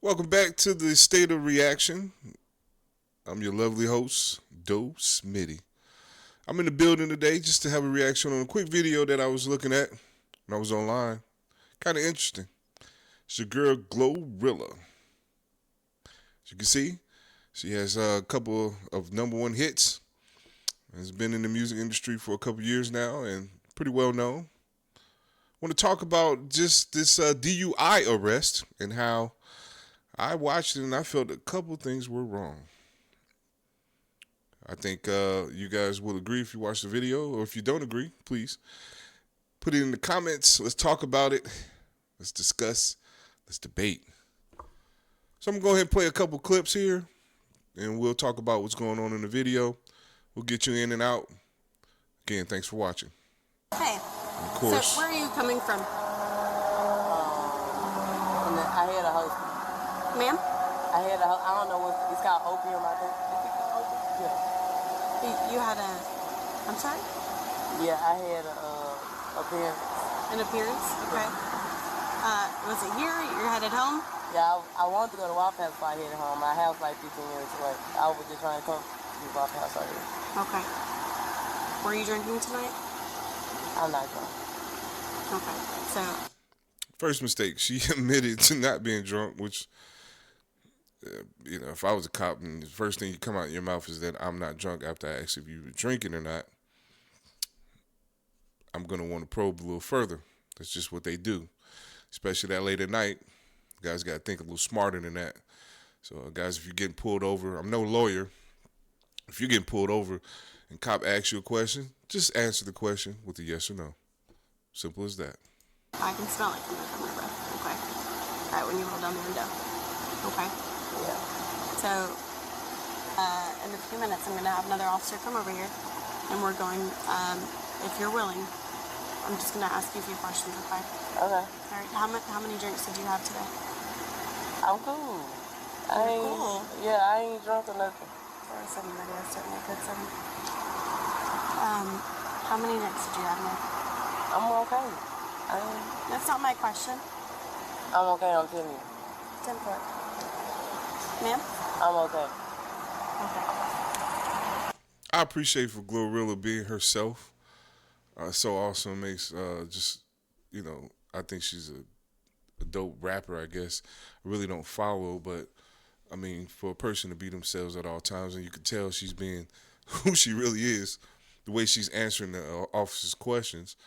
Welcome back to the State of Reaction. I'm your lovely host, Doe Smitty. I'm in the building today just to have a reaction on a quick video that I was looking at when I was online. Kind of interesting. It's your girl, GloRilla. As you can see, she has a couple of number one hits. Has been in the music industry for a couple years now and pretty well known. I want to talk about just this DUI arrest and how I watched it and I felt a couple things were wrong. I think you guys will agree if you watch the video, or if you don't agree, please put it in the comments. Let's talk about it. Let's discuss. Let's debate. So I'm going to go ahead and play a couple clips here, and we'll talk about what's going on in the video. We'll get you in and out. Again, thanks for watching. Hey, And of course, so where are you coming from? I had a host. Ma'am? I had a I don't know what it's called, opium, I think. Is it called opium? Yeah. You had a, I'm sorry? Yeah, I had a appearance. An appearance? Okay. Was it here? You're headed home? Yeah, I wanted to go to Waffle House before I headed home. My house like 15 minutes away. I was just trying to come to Waffle House right here. Okay. Were you drinking tonight? I'm not drunk. Okay. So, first mistake, she admitted to not being drunk, which, if I was a cop and the first thing you come out of your mouth is that I'm not drunk after I ask if you were drinking or not, I'm going to want to probe a little further. That's just what they do, especially that late at night. Guys got to think a little smarter than that. So, guys, if you're getting pulled over, I'm no lawyer. If you're getting pulled over and cop asks you a question, just answer the question with a yes or no. Simple as that. I can smell it coming from your breath. Okay. All right, when you roll down the window. Okay. Yeah. So, in a few minutes, I'm going to have another officer come over here, and we're going, if you're willing, I'm just going to ask you a few questions, okay? Okay. All right, how many drinks did you have today? I'm cool. I You're ain't, cool? Yeah, I ain't drunk or nothing. For a 7, maybe I certainly could 7. How many drinks did you have, ma'am? I'm okay. That's not my question. I'm okay, I'm telling you. 10 for it. Ma'am? I'm okay. Okay. I appreciate for GloRilla being herself. So awesome. Makes I think she's a dope rapper, I guess. I really don't follow, but I mean, for a person to be themselves at all times, and you can tell she's being who she really is, the way she's answering the officer's questions.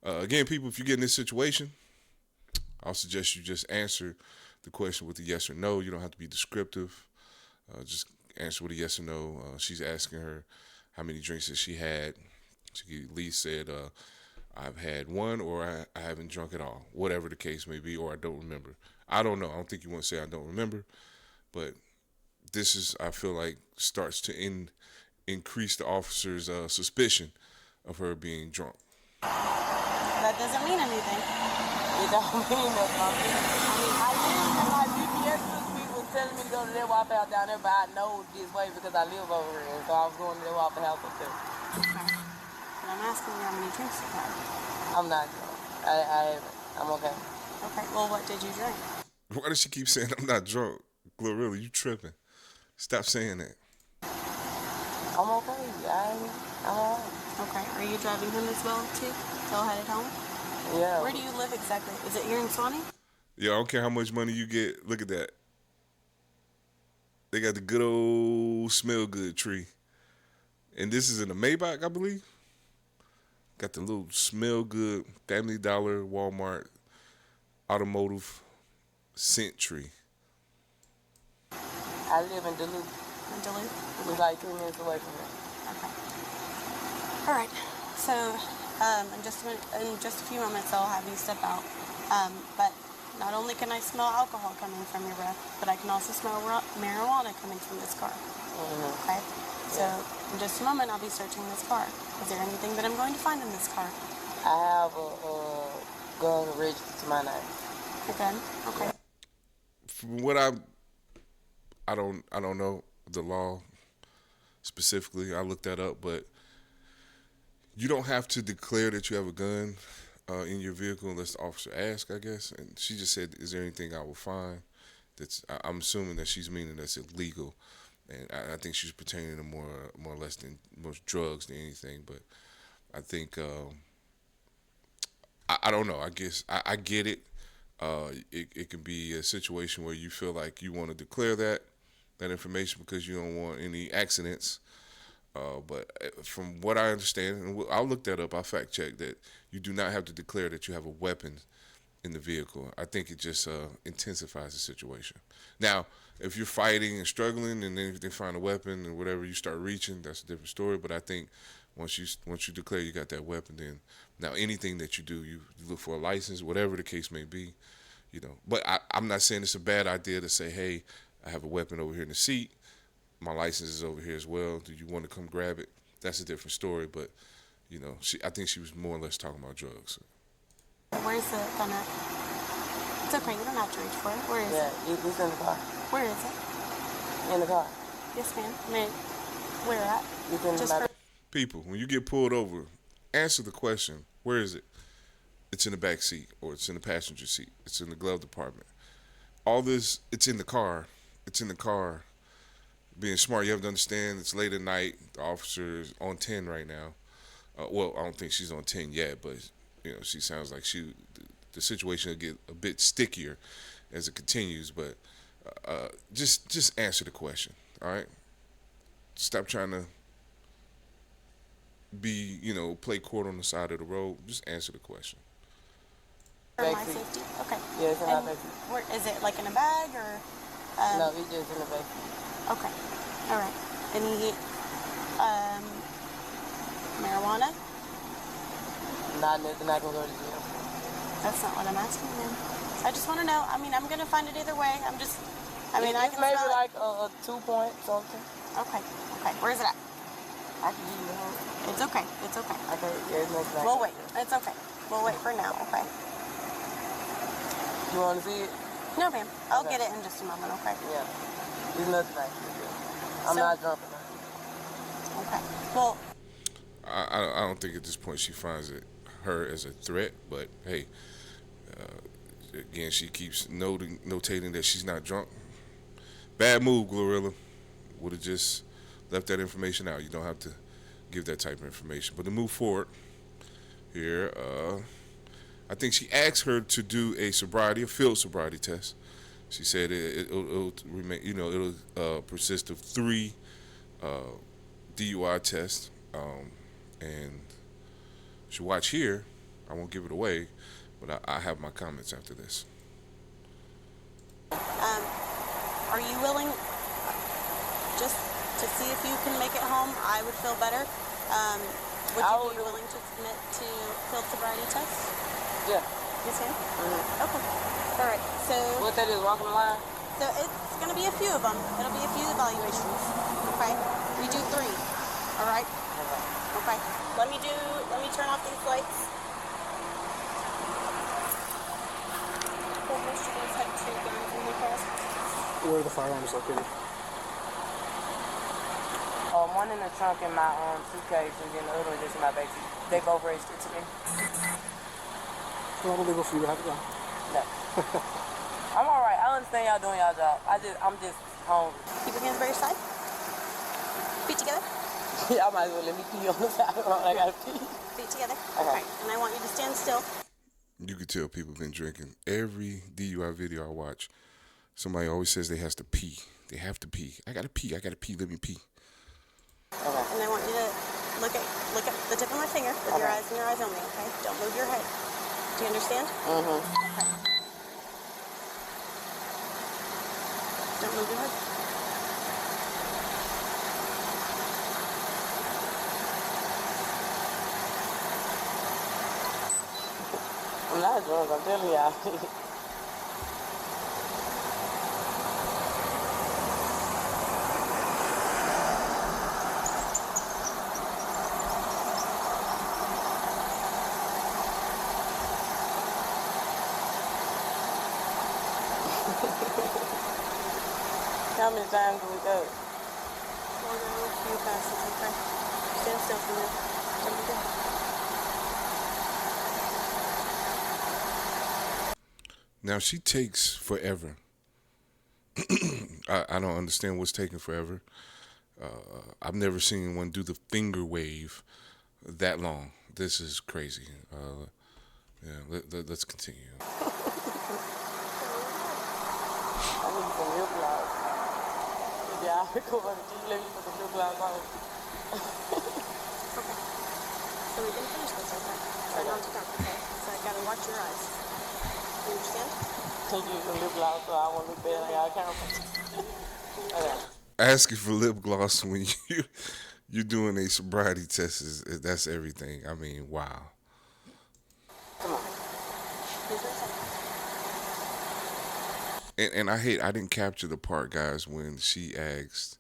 Again, people, if you get in this situation, I'll suggest you just answer the question with a yes or no. You don't have to be descriptive. Just answer with a yes or no. She's asking her how many drinks has she had. She at least said, I've had one, or I haven't drunk at all, whatever the case may be, or I don't remember. I don't know. I don't think you want to say I don't remember, but this is, I feel like, starts to increase the officer's suspicion of her being drunk. That doesn't mean anything. It don't mean nothing. I live my GPS people telling me to go to their Waffle House down there, but I know this way because I live over here, and so I was going to their Waffle House up there. Okay. But I'm asking you how many drinks you had. I'm not drunk. I haven't. I'm okay. Okay, well, what did you drink? Why does she keep saying I'm not drunk? GloRilla, you tripping. Stop saying that. I'm okay. I'm alright. Okay, are you driving him as well, too? Still headed home? Yeah. Where do you live exactly? Is it here in Swanee? Yeah, I don't care how much money you get. Look at that. They got the good old smell good tree. And this is in a Maybach, I believe. Got the little smell good Family Dollar, Walmart, automotive scent tree. I live in Duluth. In Duluth? We're like 2 minutes away from here. Okay. All right. So, in just a few moments, I'll have you step out. But not only can I smell alcohol coming from your breath, but I can also smell marijuana coming from this car. Mm-hmm. Okay? So, in just a moment, I'll be searching this car. Is there anything that I'm going to find in this car? I have a gun registered to my name. A gun? Okay. From what I don't know the law specifically. I looked that up, but you don't have to declare that you have a gun in your vehicle unless the officer asks, I guess. And she just said, "Is there anything I will find?" I'm assuming that she's meaning that's illegal, and I think she's pertaining to more or less than most drugs than anything. But I think I don't know. I guess I get it. It can be a situation where you feel like you want to declare that information because you don't want any accidents. But from what I understand, and I'll look that up, I'll fact check that you do not have to declare that you have a weapon in the vehicle. I think it just intensifies the situation. Now, if you're fighting and struggling, and then if they find a weapon or whatever, you start reaching, that's a different story. But I think once you declare you got that weapon, then now anything that you do, you look for a license, whatever the case may be, you know. But I'm not saying it's a bad idea to say, hey, I have a weapon over here in the seat. My license is over here as well. Do you want to come grab it? That's a different story. But you know, I think she was more or less talking about drugs. Where's the gun at? It's okay, you don't have to reach for it. Where is it? Yeah, it's in the car. Where is it? In the car. Yes, ma'am. Where at? It's in Just my for People, when you get pulled over, answer the question, where is it? It's in the back seat, or it's in the passenger seat. It's in the glove compartment. All this, it's in the car. It's in the car. Being smart, you have to understand it's late at night. The officer is on 10 right now. Well, I don't think she's on 10 yet, but you know, she sounds like the situation will get a bit stickier as it continues. But just answer the question, all right? Stop trying to play court on the side of the road. Just answer the question. my back seat. safety? Okay. Yeah, it's in my And back seat. where is it? Like in a bag or? No, it's just in the back seat. Okay. All right. Any marijuana? Not nothing I can go to jail. That's not what I'm asking, ma'am. I just want to know. I mean, I'm gonna find it either way. I It's can maybe smell it. like a 2 point something. Okay. Okay. Where's it at? I can give you the whole. It's okay. It's okay. Okay, yeah, it's nothing. We'll wait. It's okay. We'll wait for now. Okay. You want to see it? No, ma'am. I'll Okay. get it in just a moment. Okay. Yeah. It's nothing I can do. I'm So- not drunk enough. Okay. Well, I don't think at this point she finds her as a threat, but hey, again, she keeps notating that she's not drunk. Bad move, GloRilla. Would have just left that information out. You don't have to give that type of information. But to move forward here, I think she asked her to do a field sobriety test. She said it'll remain, it'll persist of 3 DUI tests, and she watch here. I won't give it away, but I have my comments after this. are you willing just to see if you can make it home? I would feel better. Would you be willing to submit to field sobriety test? Yeah. Yes, ma'am. Mm-hmm. Okay. All right. So, What that is, walking the line? so it's going to be a few of them. It'll be a few evaluations. Okay. We do 3. All right. Okay. Let me turn off these lights. Well, most of us had 2 guns in the car. Where are the firearms located? One in the trunk in my suitcase, and then the other one just in my back seat. They both registered to me. Not illegal for you to have a gun. No. I'm all right. I understand y'all doing y'all job. I'm just hungry. Keep your hands by your side. Feet together. Y'all might as well let me pee on the side of the road. I gotta pee. Feet together. Okay. And I want you to stand still. You could tell people have been drinking. Every DUI video I watch, somebody always says they has to pee. They have to pee. I gotta pee. Let me pee. Okay. And I want you to look at the tip of my finger with your eyes and your eyes only, okay? Don't move your head. Do you understand? Mm-hmm. Okay. Don't move your head. I'm not drunk. I'm telling y'all. How many times do we go? We'll go a few passes, okay? Stand still for a minute. Don't move your head. Now she takes forever I don't understand what's taking forever. I've never seen one do the finger wave that long. This is crazy. Yeah, let's continue. I need some lip gloss. Yeah, come on, can you let me put the lip gloss on? Okay. So we can finish this, okay? Try not to talk, okay? So I gotta watch your eyes. You understand? Can you use some lip gloss so I won't look bad on y'all camera? Okay. Asking for lip gloss when you're doing a sobriety test that's everything. I mean, wow. Come on. Here's what I said. And I didn't capture the part, guys, when she asked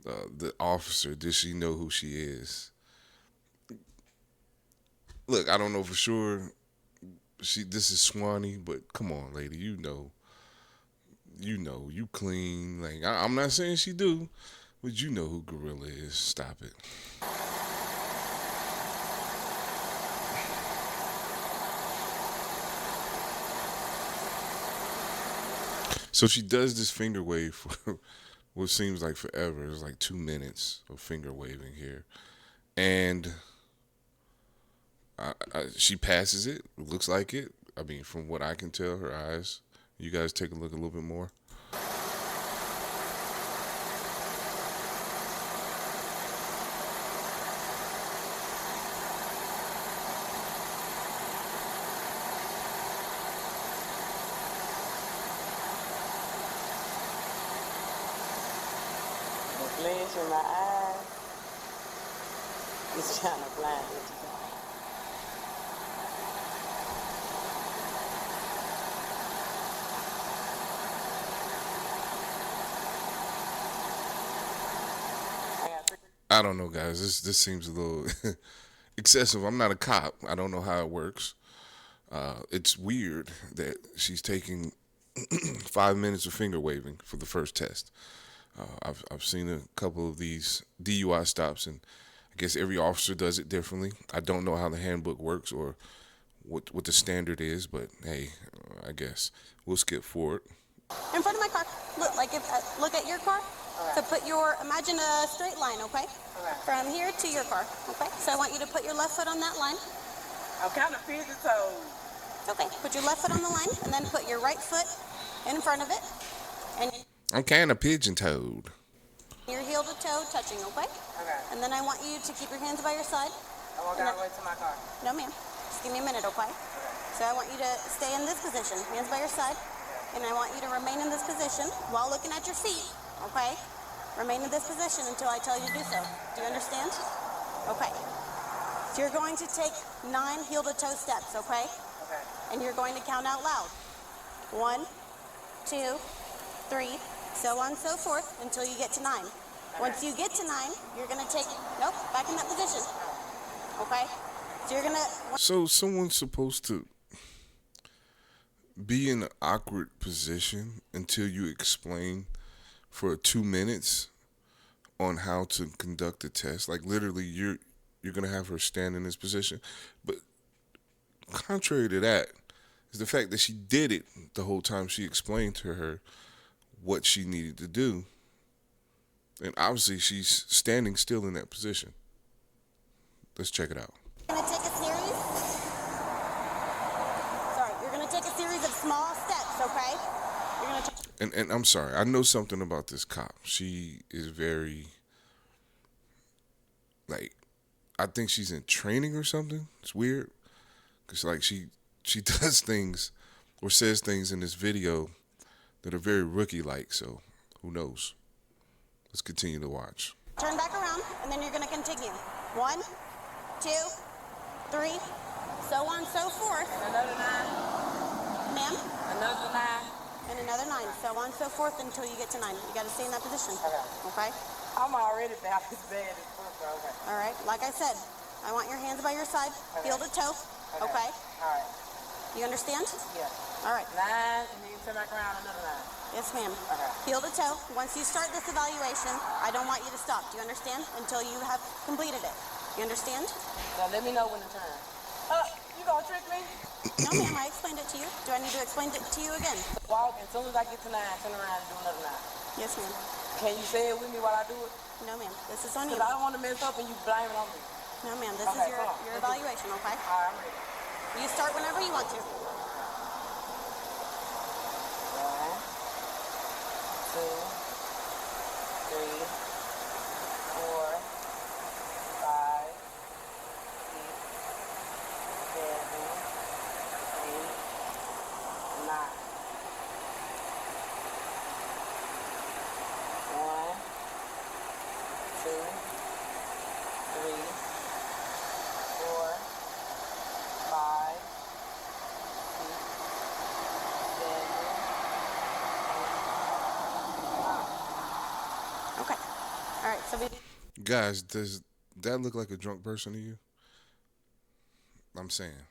the officer, does she know who she is? Look, I don't know for sure. This is Swanee, but come on, lady, you clean. Like I'm not saying she do, but you know who GloRilla is. Stop it. So she does this finger wave for what seems like forever. It's like 2 minutes of finger waving here, and she passes it. Looks like it. I mean, from what I can tell, her eyes. You guys take a look a little bit more. The flash in my eyes is trying to blind me. I don't know, guys. This seems a little excessive. I'm not a cop. I don't know how it works. It's weird that she's taking 5 minutes of finger waving for the first test. I've seen a couple of these DUI stops, and I guess every officer does it differently. I don't know how the handbook works or what the standard is, but hey, I guess we'll skip forward. In front of my car. Look, like if look at your car. So imagine a straight line, okay? From here to your car, okay? So I want you to put your left foot on that line. I'm kind of pigeon-toed. Okay, put your left foot on the line, and then put your right foot in front of it. And I'm kind of pigeon-toed. your heel to toe touching, okay? Okay. And then I want you to keep your hands by your side. I walk all the way to my car. No, ma'am. Just give me a minute, okay? So I want you to stay in this position, hands by your side. And I want you to remain in this position while looking at your feet, okay? Remain in this position until I tell you to do so. Do you understand? Okay. So you're going to take 9 heel-to-toe steps, okay? Okay. And you're going to count out loud. 1, 2, 3, so on and so forth until you get to 9. Once you get to 9, you're going to take, back in that position. Okay? So you're going to... So someone's supposed to be in an awkward position until you explain for 2 minutes on how to conduct a test. Like literally you're gonna have her stand in this position. But contrary to that is the fact that she did it the whole time she explained to her what she needed to do. And obviously she's standing still in that position. Let's check it out. You're going to take a series. Sorry, you're going to take a series of small steps, okay? You're going to And I'm sorry, I know something about this cop. She is very, like, I think she's in training or something. It's weird. Because, like, she does things or says things in this video that are very rookie-like, so who knows? Let's continue to watch. turn back around, and then you're going to continue. 1, 2, 3, so on, so forth. Another 9. Ma'am? Another 9. And another 9, so on, so forth until you get to 9. You got to stay in that position. Okay? I'm already about as bad as foot, okay. All right. Like I said, I want your hands by your side, heel to toe. Okay? All right. You understand? Yeah. All right. 9, and then you turn back around, another 9. Yes, ma'am. Okay. Heel to toe. Once you start this evaluation, I don't want you to stop. Do you understand? Until you have completed it. You understand? Now let me know when to turn. You gonna trick me? No, ma'am, I explained it to you. Do I need to explain it to you again? Walk, as soon as I get to 9, turn around and do another 9. Yes, ma'am. Can you say it with me while I do it? No, ma'am. This is on you. Because I don't want to mess up and you blame it on me. No, ma'am. This Okay, is come on. your Let's do it. evaluation, okay? All right, I'm ready. You start whenever you want to. 1, 2, 3, 4, 5, 6, 7, 8, 9. 1, 2, 3, 4, 5, 6, 7, 8, 9. Okay. All right. So we. Guys, does that look like a drunk person to you? I'm saying.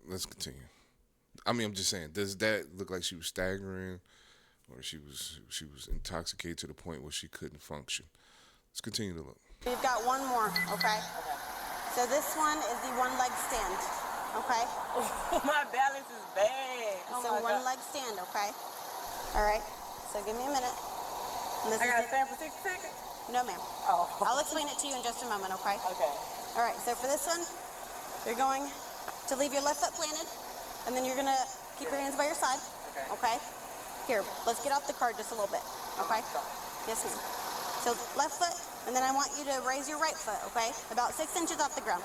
Let's continue. I mean, I'm just saying. Does that look like she was staggering, or she was intoxicated to the point where she couldn't function? Let's continue to look. We've got one more, okay? So this one is the one leg stand, okay? My balance is bad. Oh So my one God. leg stand, okay? All right. So give me a minute. And this I is gotta it. stand for 60 seconds? No, ma'am. Oh. I'll explain it to you in just a moment, okay? Okay. All right. So for this one, you're going to leave your left foot planted, and then you're gonna keep your hands by your side. Okay. Okay. Here, let's get off the card just a little bit. Okay. Yes, ma'am. So left foot, and then I want you to raise your right foot. Okay. About 6 inches off the ground.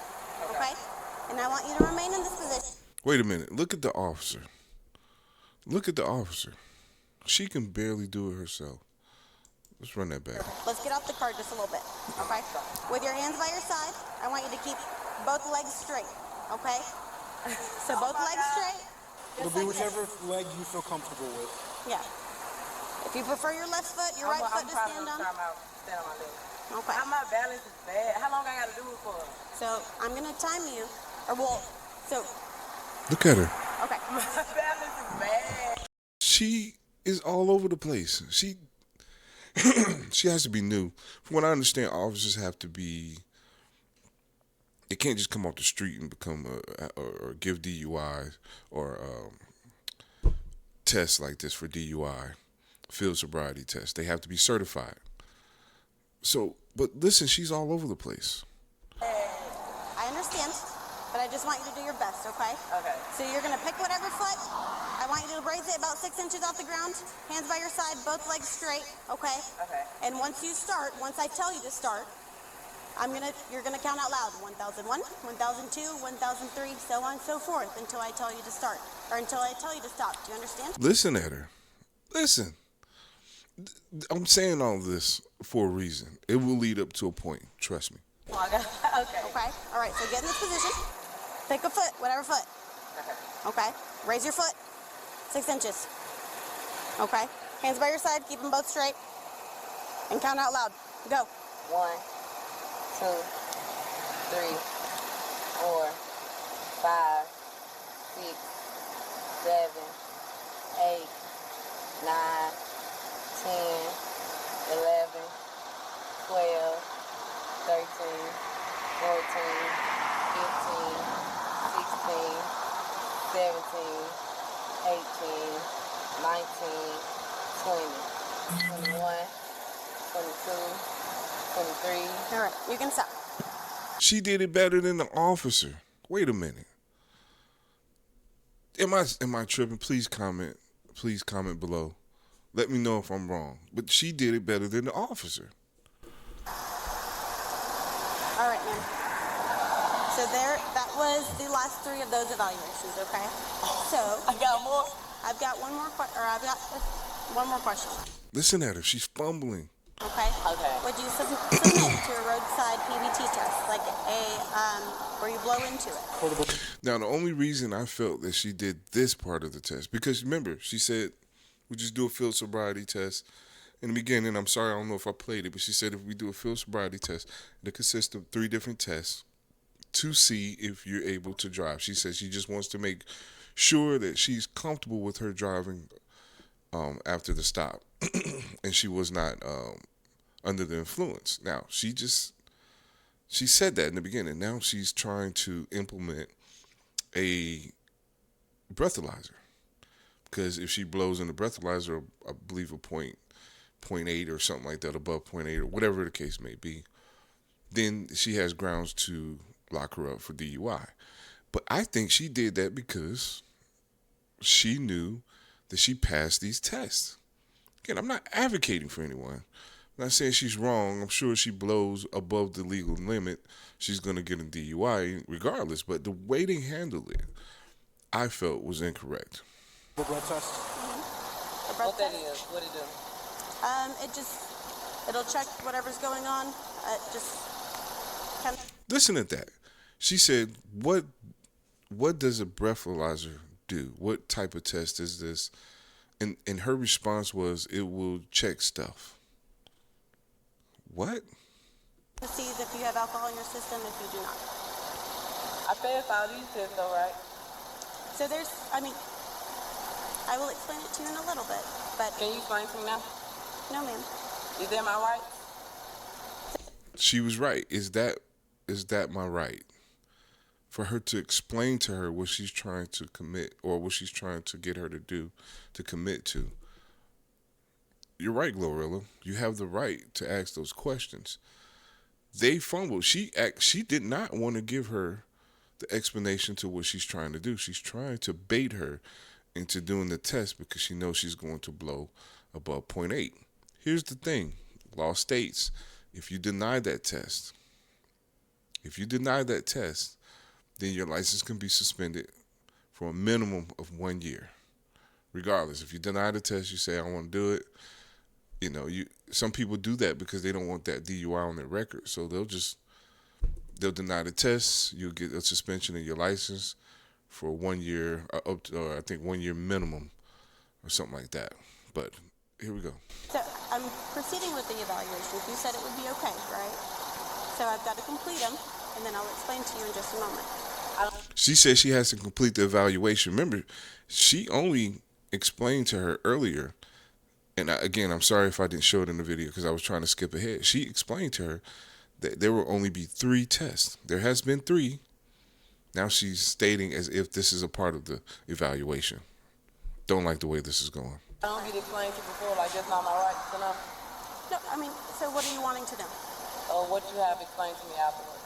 Okay. And I want you to remain in this position. Wait a minute. Look at the officer. Look at the officer. She can barely do it herself. Let's run that back. Let's get off the card just a little bit. Okay. With your hands by your side, I want you to keep both legs straight. Okay. So both legs straight. It'll Just be like this. whichever leg you feel comfortable with. Yeah. If you prefer your left foot, your right foot to stand on. Stand on my leg. Okay. My balance is bad. How long I gotta do it for? So I'm gonna time you, or well, so Look at her. okay. My balance is bad. She is all over the place. She has to be new. From what I understand, officers have to be. They can't just come off the street and become or give DUI or tests like this for DUI, field sobriety test. They have to be certified. So, but listen, she's all over the place. I understand, but I just want you to do your best, okay? Okay. So you're gonna pick whatever foot. I want you to raise it about 6 inches off the ground. Hands by your side, both legs straight, okay? Okay. And once I tell you to start, you're gonna count out loud. 1001, 1002, 1003, so on and so forth until I tell you to start, or until I tell you to stop. Do you understand? Listen at her. Listen. I'm saying all this for a reason. It will lead up to a point. Trust me. Oh, I got, okay. Okay. All right. So get in this position. Pick a foot, whatever foot. Okay. Raise your foot. 6 inches. Okay. Hands by your side. Keep them both straight. And count out loud. Go. 1, 2, 3, 4, 5, 6, 7, 8, 9, 10, 11, 12, 13, 14, 15, 16, 17, 18, 19, 20, 21, 22, 23. All right. You can stop. She did it better than the officer. Wait a minute. Am I tripping? Please comment. Please comment below. Let me know if I'm wrong. But she did it better than the officer. All right, ma'am. So that was the last 3 of those evaluations. Okay. So I got more? I've got one more question. Listen at her. She's fumbling. Okay. Okay. Would you submit to a roadside PBT test, like where you blow into it? Now, the only reason I felt that she did this part of the test, because remember, she said, we just do a field sobriety test. In the beginning, I'm sorry, I don't know if I played it, but she said if we do a field sobriety test, it consists of 3 different tests to see if you're able to drive. She says she just wants to make sure that she's comfortable with her driving after the stop, and she was not under the influence. Now, she She said that in the beginning. Now she's trying to implement a breathalyzer, because if she blows in the breathalyzer, I believe a point eight or something like that, above point eight or whatever the case may be, then she has grounds to lock her up for DUI. But I think she did that because she knew that she passed these tests. Again, I'm not advocating for anyone. I'm not saying she's wrong. I'm sure she blows above the legal limit, she's going to get a DUI regardless. But the way they handled it, I felt was incorrect. The blood test. The breath What that test. is? What it do? It'll check whatever's going on. Just kind of. Listen to that. She said, "What does a breathalyzer do? What type of test is this?" And her response was, "It will check stuff." What? It sees if you have alcohol in your system, if you do not. I passed all these tests though, right? So I will explain it to you in a little bit, but Can you explain to me now? no, ma'am. Is that my right? She was right. Is that my right? For her to explain to her what she's trying to commit, or what she's trying to get her to do, to commit to. You're right, GloRilla. You have the right to ask those questions. They fumbled. She did not want to give her the explanation to what she's trying to do. She's trying to bait her into doing the test because she knows she's going to blow above point eight. Here's the thing. Law states if you deny that test, then your license can be suspended for a minimum of 1 year. Regardless, if you deny the test, you say, "I want to do it." Some people do that because they don't want that DUI on their record. So they'll deny the test. You'll get a suspension of your license for 1 year, or I think 1 year minimum, or something like that. But here we go. So I'm proceeding with the evaluations. You said it would be okay, right? So I've got to complete them, and then I'll explain to you in just a moment. She said she has to complete the evaluation. Remember, she only explained to her earlier, and again, I'm sorry if I didn't show it in the video because I was trying to skip ahead. She explained to her that there will only be 3 tests. There has been 3. Now she's stating as if this is a part of the evaluation. Don't like the way this is going. I don't get explained to before, like that's not my right to know. No, so what are you wanting to know? What you have explained to me afterwards.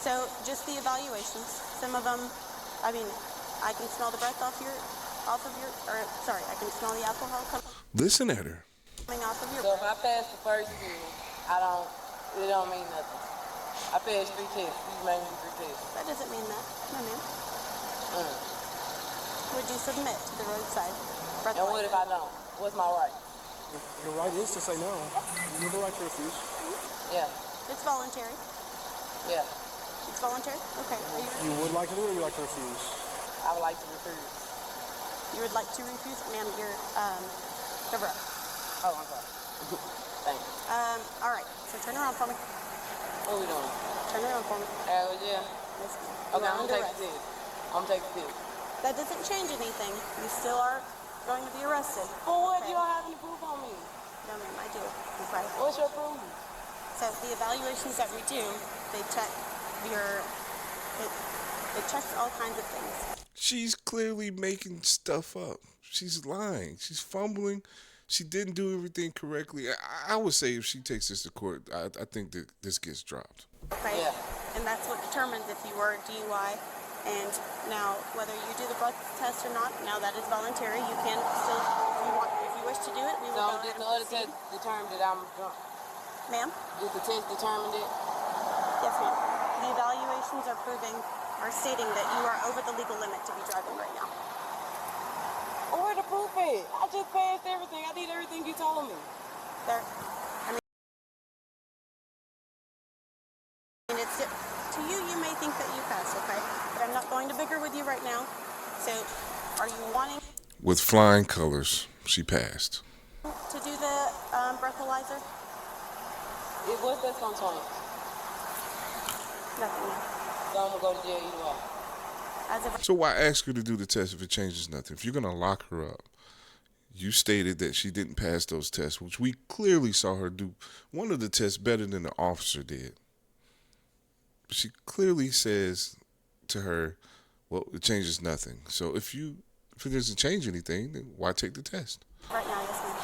So just the evaluations. Some of them, I can smell the breath I can smell the alcohol Listen at her. coming off of your So if breath. I pass the first few, it don't mean nothing. I passed 3 tests. You made me 3 tests. That doesn't mean that. No, ma'am. Would you submit to the roadside breath And what if I don't? What's my right? Your right is to say no. You have the right to refuse. Yeah. It's voluntary. Yeah. It's voluntary? Okay. You would like to do it, or you like to refuse? I would like to refuse. You would like to refuse? Ma'am, you're, the breath. Oh, I'm sorry. Thank you. All right. So turn around for me. What are we doing? Turn around for me. Yeah. Yes, ma'am. Okay, You are I'm under gonna take arrest. the test. I'm gonna take the test. That doesn't change anything. You still are going to be arrested. For what? Okay. You don't have any proof on me. No, ma'am, I do. Okay. What's your proof? So the evaluations that we do, they check it checks all kinds of things. She's clearly making stuff up. She's lying. She's fumbling. She didn't do everything correctly. I would say if she takes this to court, I think that this gets dropped. Okay? Yeah. And that's what determines if you were a DUI. And now, whether you do the breath test or not, now that is voluntary. You can still, if you wish to do it, we will So go did ahead the and other proceed. test determine that I'm drunk? Ma'am? Did the test determine it? Yes, ma'am. The evaluations are stating that you are over the legal limit to be driving right now. Where the proof at? I just passed everything. I did everything you told me. There. It's to you. You may think that you passed, okay? But I'm not going to bigger with you right now. So, are you wanting With flying colors, she passed. to do the breathalyzer? What's that gonna change? Nothing. Ma'am. So I'm gonna go to jail either way. As of So why ask her to do the test if it changes nothing? If you're going to lock her up, you stated that she didn't pass those tests, which we clearly saw her do one of the tests better than the officer did. she clearly says to her, well, it changes nothing. So if it doesn't change anything, then why take the test? Right now, yes, ma'am.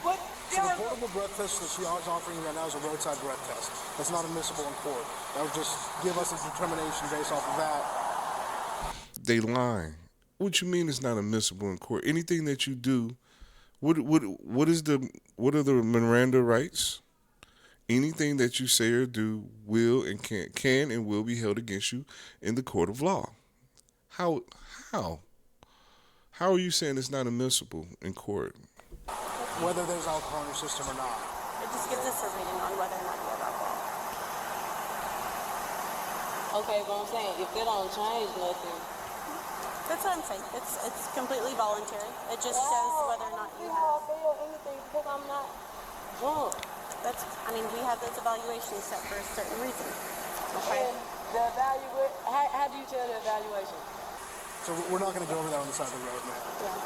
What? So the portable breath test that she is offering you right now is a roadside breath test. That's not admissible in court. That would just give us a determination based off of that. They lying. What you mean it's not admissible in court? Anything that you do, what are the Miranda rights? Anything that you say or do will and can and will be held against you in the court of law. How are you saying it's not admissible in court? Whether there's alcohol in your system or not. It just gives us a reading on whether or not you have alcohol. Okay, but I'm saying if they don't change nothing. That's what I'm saying. It's completely voluntary. It just shows whether or not you I have. feel anything because I'm not drunk. We have those evaluations set for a certain reason. Okay. And the how do you tell the evaluation? So we're not going to go over that on the side of the road, man. Yeah.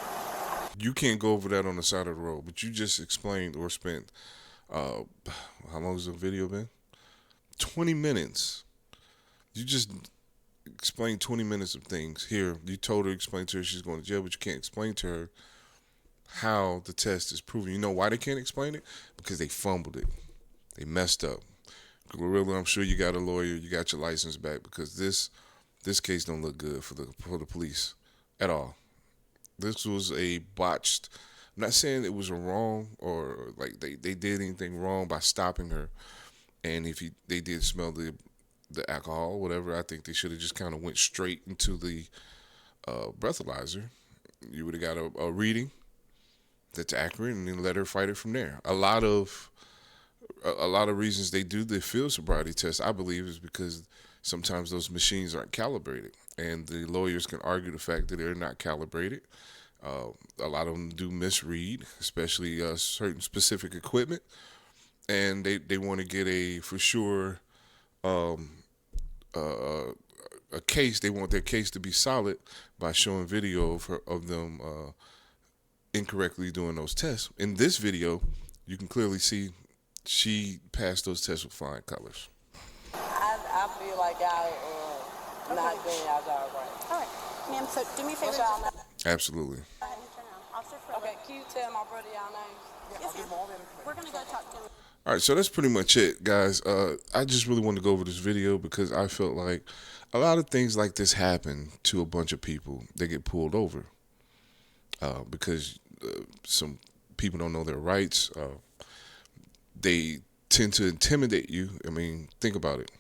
You can't go over that on the side of the road, but you just explained or spent, how long has the video been? 20 minutes. You just explained 20 minutes of things. Here, you told her, explain to her she's going to jail, but you can't explain to her how the test is proven. You know why they can't explain it? Because they fumbled it. They messed up. GloRilla, I'm sure you got a lawyer. You got your license back because this case don't look good for the police at all. This was a botched. I'm not saying it was a wrong or like they did anything wrong by stopping her. And if they did smell the alcohol, whatever, I think they should have just kind of went straight into the breathalyzer. You would have got a reading that's accurate and then let her fight it from there. A lot of reasons they do the field sobriety test, I believe, is because sometimes those machines aren't calibrated, and the lawyers can argue the fact that they're not calibrated. A lot of them do misread, especially certain specific equipment, and they want to get a for sure a case. They want their case to be solid by showing video of them incorrectly doing those tests. In this video, you can clearly see she passed those tests with flying colors. I feel like y'all not doing y'all job right. All right, ma'am. So do me a favor. What's y'all name? Absolutely. Go ahead and turn around. Officer Fred. Okay, can you tell my brother y'all names? Yes, ma'am. We're gonna go talk to him. All right, so that's pretty much it, guys. I just really wanted to go over this video because I felt like a lot of things like this happen to a bunch of people. They get pulled over because some people don't know their rights. They tend to intimidate you. I mean, think about it.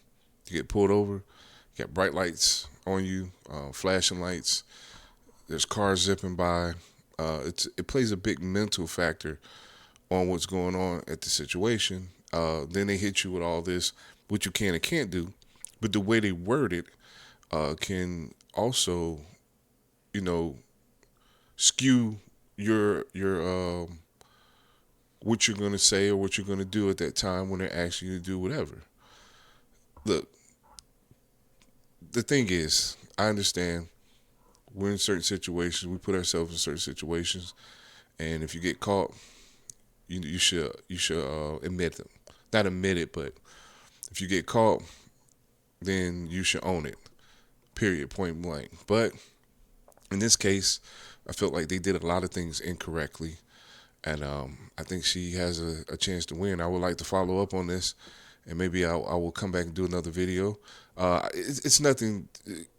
You get pulled over, you got bright lights on you, flashing lights. There's cars zipping by. It plays a big mental factor on what's going on at the situation. Then they hit you with all this, what you can and can't do. But the way they word it can also, skew your what you're going to say or what you're going to do at that time when they're asking you to do whatever. Look, the thing is, I understand we're in certain situations. We put ourselves in certain situations. And if you get caught, you should admit them. Not admit it, but if you get caught, then you should own it. Period. Point blank. But in this case, I felt like they did a lot of things incorrectly. And I think she has a chance to win. I would like to follow up on this, and maybe I will come back and do another video. It's nothing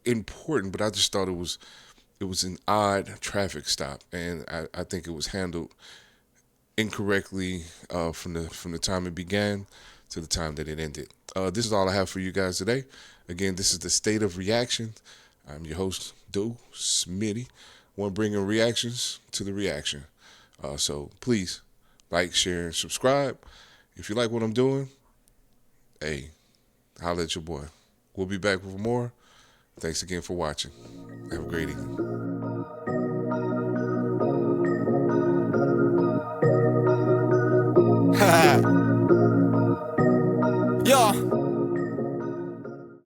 important, but I just thought it was an odd traffic stop, and I think it was handled incorrectly from the time it began to the time that it ended. This is all I have for you guys today. Again, this is the State of Reaction. I'm your host, Doe Smitty. Want to bring in reactions to the reaction. So please like, share, and subscribe. If you like what I'm doing, hey, holla at your boy. We'll be back with more. Thanks again for watching. Have a great evening.